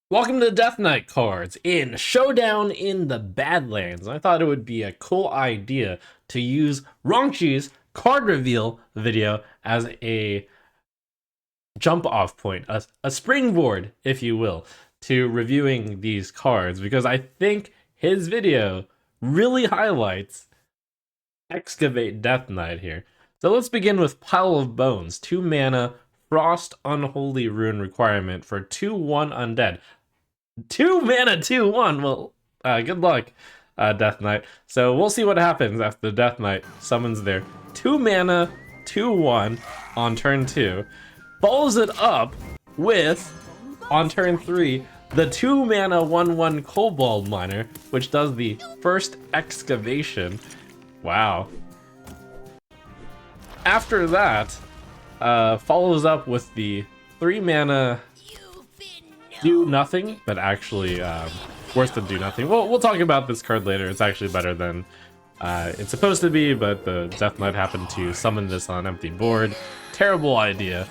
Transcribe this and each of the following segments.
Welcome to Death Knight cards in Showdown in the Badlands. I thought it would be a cool idea to use Rongchi's card reveal video as a jump off point, a springboard, if you will, to reviewing these cards because I think his video really highlights Excavate Death Knight here. So let's begin with Pile of Bones, 2 mana, Frost Unholy Rune requirement for 2/1 undead. 2 mana, 2/1. Well, good luck, Death Knight. So we'll see what happens after Death Knight summons their 2 mana, 2/1 on turn 2. Follows it up with, on turn 3, the 2 mana 1/1 Kobold Miner, which does the first excavation. Wow. After that, follows up with the 3 mana do nothing, but actually worse than do nothing. We'll talk about this card later. It's actually better than it's supposed to be, but the Death Knight happened to summon this on an empty board. Terrible idea.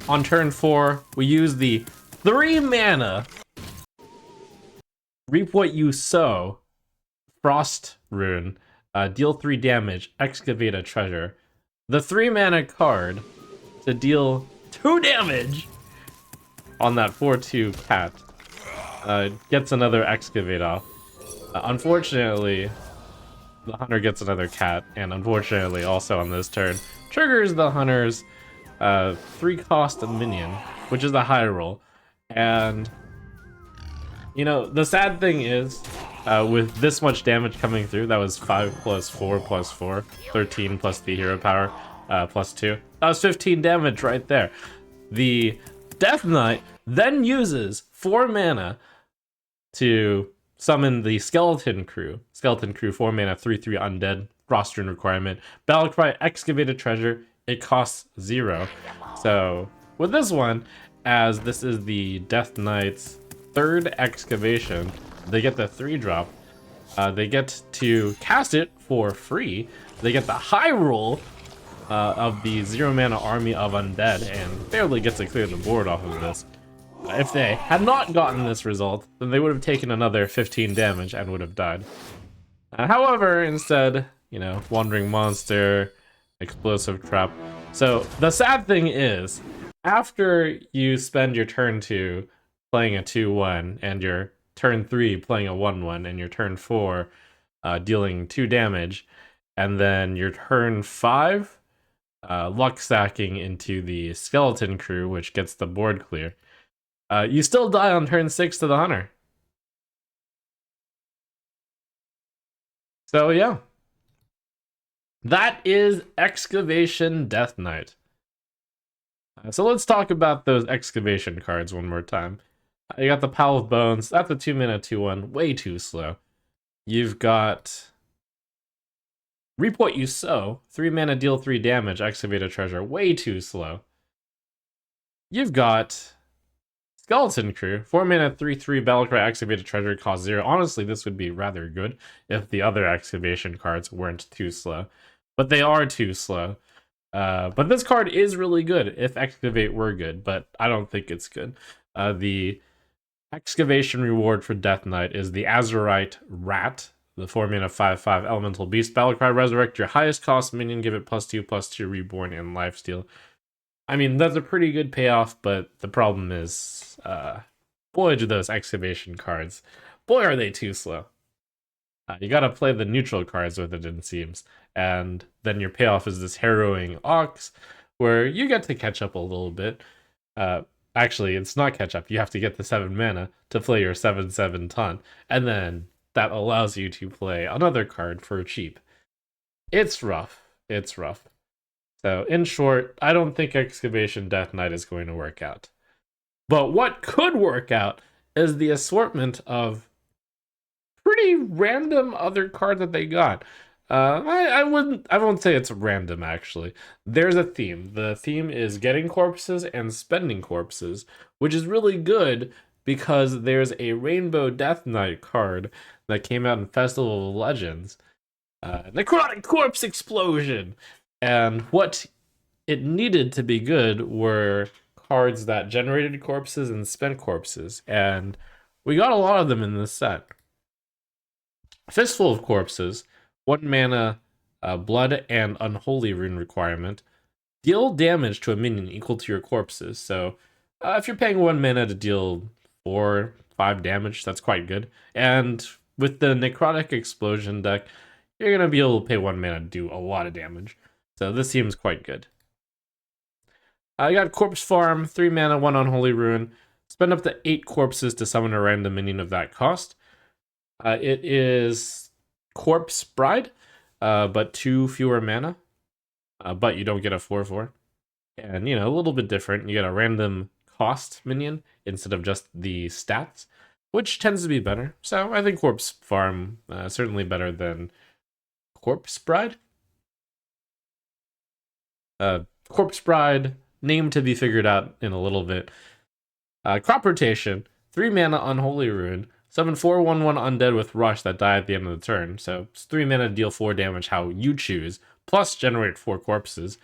On turn 4, we use the 3 mana Reap What You Sow Frost Rune. Deal 3 damage, excavate a treasure. The 3 mana card to deal 2 damage on that 4/2 cat gets another excavate off. Unfortunately, the hunter gets another cat, and unfortunately also on this turn triggers the hunter's 3-cost minion, which is a high roll. And you know, the sad thing is, with this much damage coming through, that was 5 plus 4 plus 4, 13 plus the hero power plus 2. That was 15 damage right there. The Death Knight then uses 4 mana to summon the Skeleton Crew. Skeleton Crew, 4 mana, 3/3 undead, Frost Rune requirement. Battlecry, excavate a treasure. It costs 0. So with this one, as this is the Death Knight's 3rd excavation, they get the 3-drop. They get to cast it for free. They get the high roll of the 0 mana army of undead and barely get to clear the board off of this. If they had not gotten this result, then they would have taken another 15 damage and would have died. However, instead, you know, Wandering Monster, Explosive Trap. So the sad thing is, after you spend your turn 2 playing a 2/1 and your turn 3 playing a 1/1 and your turn 4 dealing 2 damage, and then your turn 5 luck stacking into the Skeleton Crew, which gets the board clear, you still die on turn 6 to the hunter. So yeah, that is Excavation Death Knight. So let's talk about those excavation cards one more time. You got the Pile of Bones. That's a 2 mana 2/1, way too slow. You've got Reap What You Sow, 3 mana, deal 3 damage, excavate a treasure, way too slow. You've got Skeleton Crew, 4 mana, 3/3 battlecry, excavate a treasure, cost 0. Honestly, this would be rather good if the other excavation cards weren't too slow, but they are too slow. But this card is really good if excavate were good, but I don't think it's good. The excavation reward for Death Knight is the Azurite Rat, the 4 mana 5/5 elemental beast. Battlecry, resurrect your highest cost minion, give it +2/+2 reborn and lifesteal. I mean, that's a pretty good payoff, but the problem is, boy, do those excavation cards, boy, are they too slow. You gotta play the neutral cards with it, it seems. And then your payoff is this Harrowing Ox, where you get to catch up a little bit. Actually, it's not catch up. You have to get the 7 mana to play your 7/7 taunt. And then that allows you to play another card for cheap. It's rough. It's rough. So, in short, I don't think Excavation Death Knight is going to work out. But what could work out is the assortment of pretty random other cards that they got. I won't say it's random, actually. There's a theme. The theme is getting corpses and spending corpses, which is really good because there's a Rainbow Death Knight card that came out in Festival of Legends. Necrotic Corpse Explosion! And what it needed to be good were cards that generated corpses and spent corpses, and we got a lot of them in this set. Fistful of Corpses, 1 mana, blood and unholy rune requirement. Deal damage to a minion equal to your corpses. So if you're paying 1 mana to deal 4, 5 damage, that's quite good. And with the Necrotic Explosion deck, you're going to be able to pay 1 mana to do a lot of damage. So this seems quite good. I got Corpse Farm, 3 mana, 1 unholy rune. Spend up to 8 corpses to summon a random minion of that cost. It is Corpse Bride, but 2 fewer mana. But you don't get a 4/4. And, a little bit different. You get a random cost minion instead of just the stats, which tends to be better. So I think Corpse Farm, certainly better than Corpse Bride. Corpse Bride, name to be figured out in a little bit. Crop Rotation, 3 mana Unholy Rune. Summon 4/1/1 undead with Rush that die at the end of the turn. So it's 3 mana to deal 4 damage how you choose, plus generate 4 corpses.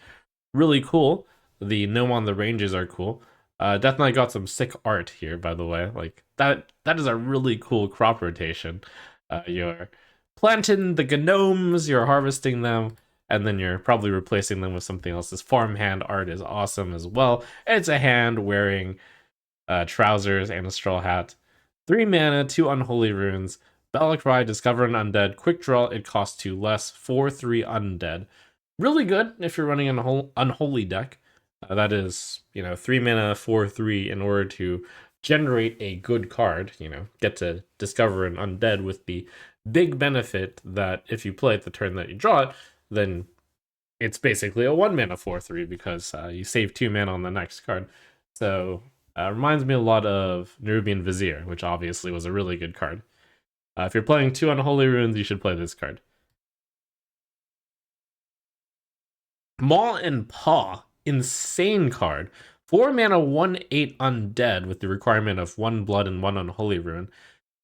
Really cool. The gnome on the ranges are cool. Death Knight got some sick art here, by the way. Like that is a really cool crop rotation. You're planting the gnomes, you're harvesting them, and then you're probably replacing them with something else. This farmhand art is awesome as well. It's a hand wearing trousers and a straw hat. 3 mana, 2 unholy runes. Balakrai, discover an undead. Quick draw, it costs 2 less. 4/3 undead. Really good if you're running an unholy deck. That is, 3 mana, 4/3 in order to generate a good card. Get to discover an undead with the big benefit that if you play it the turn that you draw it, then it's basically a 1 mana 4/3 because you save 2 mana on the next card. So reminds me a lot of Nerubian Vizier, which obviously was a really good card. If you're playing 2 Unholy Runes, you should play this card. Maw and Paw, insane card. 4 mana, 1/8 undead with the requirement of 1 blood and 1 Unholy Rune.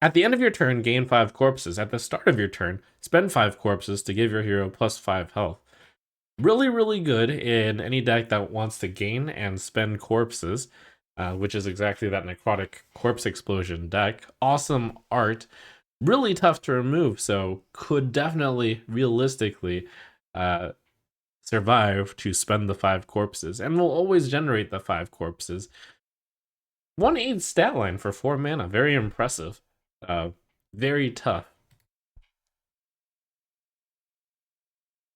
At the end of your turn, gain 5 corpses. At the start of your turn, spend 5 corpses to give your hero plus 5 health. Really, really good in any deck that wants to gain and spend corpses. Which is exactly that Necrotic Corpse Explosion deck. Awesome art. Really tough to remove, so could definitely, realistically, survive to spend the 5 corpses. And will always generate the 5 corpses. 1/8 stat line for 4 mana. Very impressive. Very tough.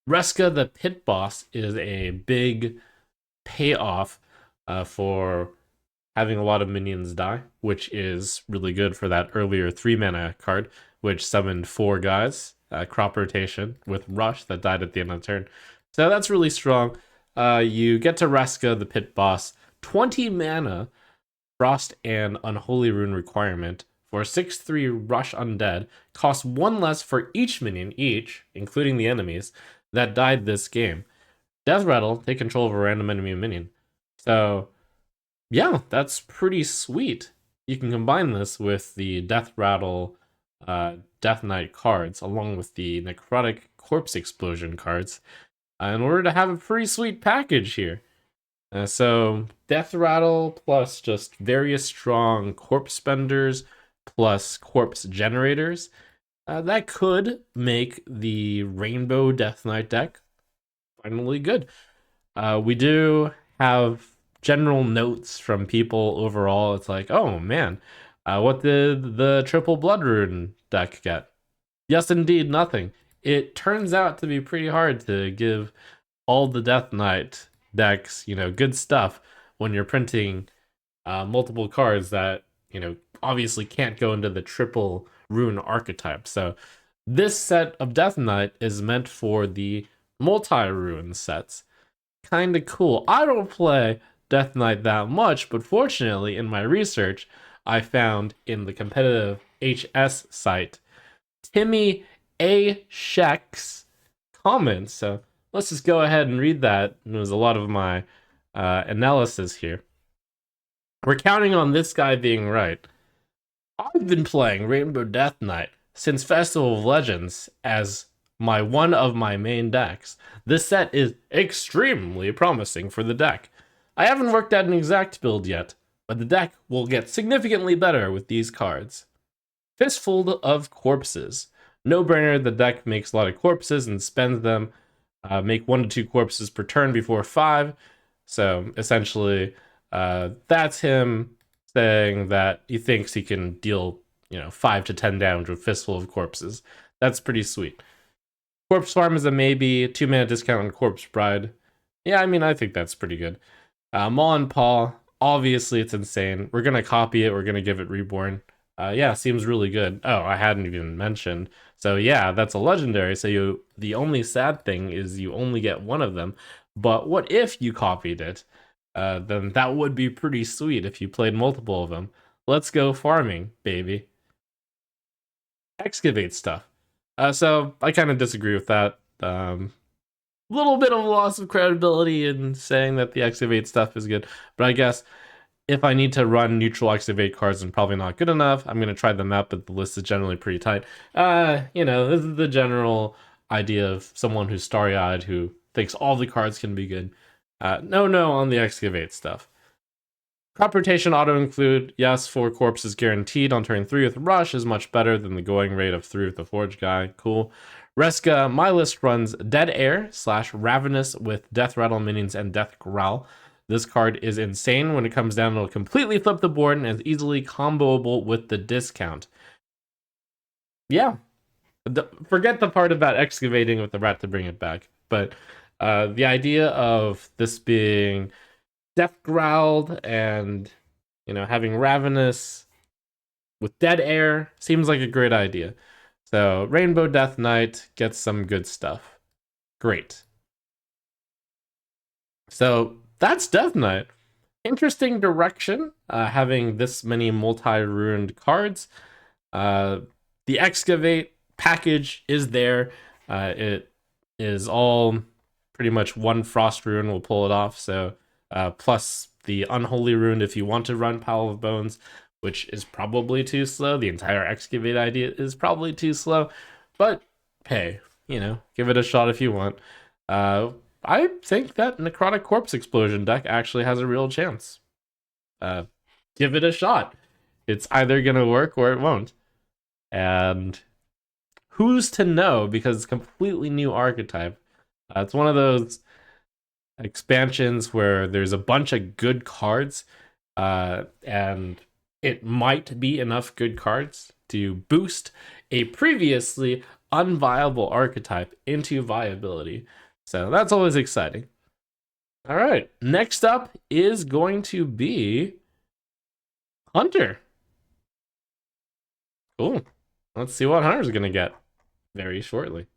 Reska the Pit Boss is a big payoff for having a lot of minions die, which is really good for that earlier 3 mana card, which summoned 4 guys, crop rotation with Rush that died at the end of the turn. So that's really strong. You get to Reska, the Pit Boss, 20 mana, Frost and Unholy Rune requirement for 6/3 Rush Undead, costs 1 less for each minion, including the enemies, that died this game. Death Rattle, take control of a random enemy minion. So yeah, that's pretty sweet. You can combine this with the Death Rattle Death Knight cards, along with the Necrotic Corpse Explosion cards, in order to have a pretty sweet package here. So Death Rattle plus just various strong Corpse Spenders plus Corpse Generators. That could make the Rainbow Death Knight deck finally good. We do have general notes from people overall. It's like, oh man, what did the Triple Blood Rune deck get? Yes, indeed, nothing. It turns out to be pretty hard to give all the Death Knight decks, good stuff when you're printing multiple cards that, obviously can't go into the Triple Rune archetype. So this set of Death Knight is meant for the multi-rune sets. Kind of cool. I don't play Death Knight that much, but fortunately in my research I found in the competitive HS site Timmy A. Sheck's comments. So let's just go ahead and read that. It was a lot of my analysis here. We're counting on this guy being right. I've been playing Rainbow Death Knight since Festival of Legends as one of my main decks. This set is extremely promising for the deck. I haven't worked out an exact build yet, but the deck will get significantly better with these cards. Fistful of Corpses. No brainer, the deck makes a lot of corpses and spends them. Make 1 to 2 corpses per turn before 5. So essentially, that's him saying that he thinks he can deal, 5 to 10 damage with Fistful of Corpses. That's pretty sweet. Corpse Farm is a maybe, 2-mana discount on Corpse Bride. Yeah, I mean, I think that's pretty good. Maul and Paw, obviously it's insane. We're gonna copy it, we're gonna give it Reborn. Yeah, seems really good. Oh, I hadn't even mentioned. So yeah, that's a legendary. So the only sad thing is you only get one of them. But what if you copied it? Then that would be pretty sweet if you played multiple of them. Let's go farming, baby. Excavate stuff. So I kind of disagree with that. Little bit of loss of credibility in saying that the Excavate stuff is good, but I guess if I need to run neutral Excavate cards and probably not good enough, I'm going to try them out, but the list is generally pretty tight. This is the general idea of someone who's starry-eyed who thinks all the cards can be good. No on the Excavate stuff. Crop rotation auto-include, yes, 4 corpses guaranteed on turn 3 with Rush is much better than the going rate of 3 with the Forge guy. Cool. Reska, my list runs Dead Air / Ravenous with Death Rattle minions and Death Growl. This card is insane. When it comes down, it'll completely flip the board and is easily comboable with the discount. Yeah. Forget the part about excavating with the rat to bring it back. But the idea of this being Death Growled and, having Ravenous with Dead Air seems like a great idea. So Rainbow Death Knight gets some good stuff. Great. So that's Death Knight. Interesting direction, having this many multi-ruined cards. The Excavate package is there. It is all pretty much one Frost Rune will pull it off. So plus the Unholy Rune if you want to run Pile of Bones, which is probably too slow. The entire Excavate idea is probably too slow. But hey, give it a shot if you want. I think that Necrotic Corpse Explosion deck actually has a real chance. Give it a shot. It's either going to work or it won't. And who's to know, because it's a completely new archetype. It's one of those expansions where there's a bunch of good cards, and it might be enough good cards to boost a previously unviable archetype into viability. So that's always exciting. All right, next up is going to be Hunter. Cool. Let's see what Hunter's going to get very shortly.